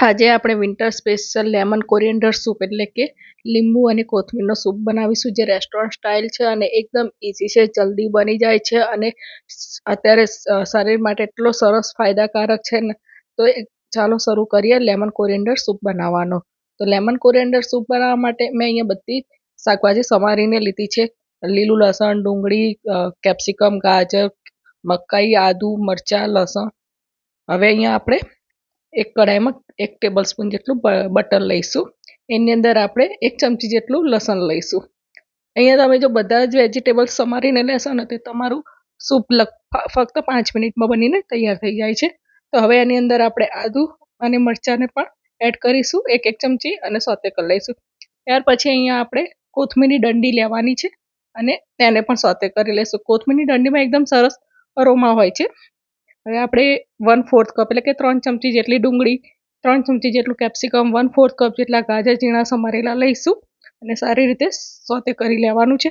આજે આપણે winter special lemon coriander soup એટલે કે લીંબુ અને કોથમીરનો સૂપ બનાવીશું, જે રેસ્ટોરન્ટ સ્ટાઇલ છે અને એકદમ ઇઝી છે, જલ્દી બની જાય છે અને અત્યારે શરીર માટે એટલો સરસ ફાયદાકારક છે ને. તો ચાલો શરૂ કરીએ લેમન કોરિએન્ડર સૂપ બનાવવાનો. તો લેમન કોરિએન્ડર સૂપ બનાવવા માટે મેં અહીંયા બધી શાકભાજી સમારીને લીધી છે. લીલું લસણ, ડુંગળી, કેપ્સિકમ, ગાજર, મકાઈ, આદુ, મરચાં, લસણ. હવે અહીંયા આપણે એક કઢાઈમાં 1 ટેબલસ્પૂન જેટલું બટર લઈશું. એની અંદર આપણે 1 ચમચી જેટલું લસણ લઈશું. અહીંયા તમે જો બધા જ વેજીટેબલ્સ સમારીને લેશો ને તો તમારું સૂપ ફક્ત 5 મિનિટમાં બનીને તૈયાર થઈ જાય છે. તો હવે એની અંદર આપણે આદુ અને મરચાંને પણ એડ કરીશું 1 ચમચી અને સોતે કરી લઈશું. ત્યાર પછી અહીંયા આપણે કોથમીરની ડંડી લેવાની છે અને તેને પણ સોતે કરી લઈશું. કોથમીરની ડંડીમાં એકદમ સરસ અરોમા હોય છે. હવે આપણે 1/4 કપ એટલે કે 3 ચમચી જેટલી ડુંગળી, 3 ચમચી જેટલું કેપ્સિકમ, 1/4 કપ જેટલા ગાજર ઝીણા સમારેલા લઈશું અને સારી રીતે સોતે કરી લેવાનું છે.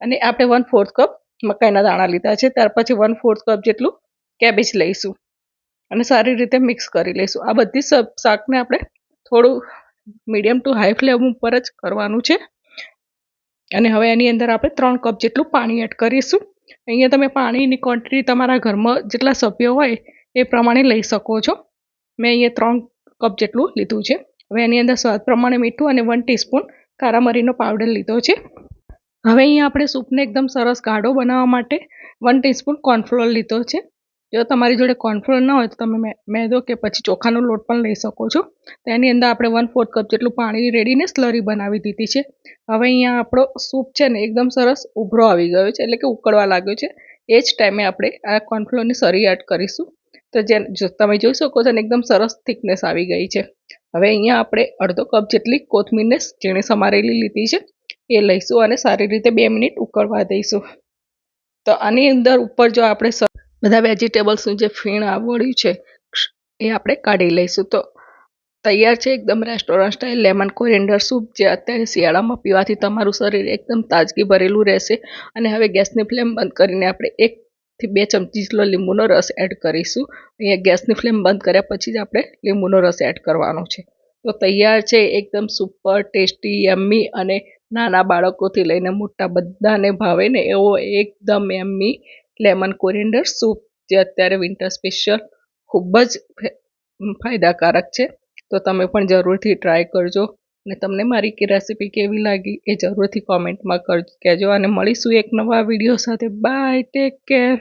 અને આપણે 1/4 કપ મકાઈના દાણા લીધા છે. ત્યાર પછી 1/4 કપ જેટલું કેબેજ લઈશું અને સારી રીતે મિક્સ કરી લઈશું. આ બધી શાકને આપણે થોડું મીડિયમ ટુ હાઈ ફ્લેમ ઉપર જ કરવાનું છે. અને હવે એની અંદર આપણે 3 કપ જેટલું પાણી એડ કરીશું. અહીંયા તમે પાણીની ક્વોન્ટિટી તમારા ઘરમાં જેટલા સભ્યો હોય એ પ્રમાણે લઈ શકો છો. મેં અહીંયા 3 કપ જેટલું લીધું છે. હવે એની અંદર સ્વાદ પ્રમાણે મીઠું અને 1 ટીસ્પૂન કાળા મરીનો પાવડર લીધો છે. હવે અહીંયા આપણે સૂપને એકદમ સરસ ગાઢો બનાવવા માટે 1 ટીસ્પૂન કોર્નફ્લોર લીધો છે. જો તમારી જોડે કોર્નફ્લોર ન હોય તો તમે મેદો કે પછી ચોખાનો લોટ પણ લઈ શકો છો. તો એની અંદર આપણે 1/4 કપ જેટલું પાણી રેડીને સ્લરી બનાવી દીધી છે. હવે અહીંયા આપણો સૂપ છે ને એકદમ સરસ ઉભરો આવી ગયો છે, એટલે કે ઉકળવા લાગ્યો છે. એ જ ટાઈમે આપણે આ કોર્નફ્લોરની સરી એડ કરીશું. તો તમે જોઈ શકો છો ને એકદમ સરસ થિકનેસ આવી ગઈ છે. હવે અહીંયા આપણે અડધો કપ જેટલી કોથમીરને ઝીણી સમારેલી લીધી છે એ લઈશું અને સારી રીતે 2 મિનિટ ઉકળવા દઈશું. તો આની અંદર ઉપર જો આપણે બધા વેજીટેબલ્સનું જે ફીણ આવડ્યું છે એ આપણે કાઢી લઈશું. તો તૈયાર છે એકદમ restaurant style lemon coriander soup, જે અત્યારે શિયાળામાં પીવાથી તમારું શરીર એકદમ તાજગી ભરેલું રહેશે. અને હવે ગેસની ફ્લેમ બંધ કરીને આપણે 1 થી 2 ચમચી જેટલો લીંબુનો રસ એડ કરીશું. અહીંયા ગેસની ફ્લેમ બંધ કર્યા પછી જ આપણે લીંબુનો રસ એડ કરવાનો છે. તો તૈયાર છે એકદમ સુપર ટેસ્ટી, યમ્મી અને નાના બાળકોથી લઈને મોટા બધાને ભાવે ને એવો એકદમ યમ્મી લેમન કોરિએન્ડર સૂપ, જે અત્યારે વિન્ટર સ્પેશિયલ ખૂબ જ ફાયદાકારક છે. તો તમે પણ જરૂરથી ટ્રાય કરજો અને તમને મારી રેસીપી કેવી લાગી એ જરૂરથી કોમેન્ટમાં કહેજો. અને મળીશું એક નવા વિડીયો સાથે. Bye, take care.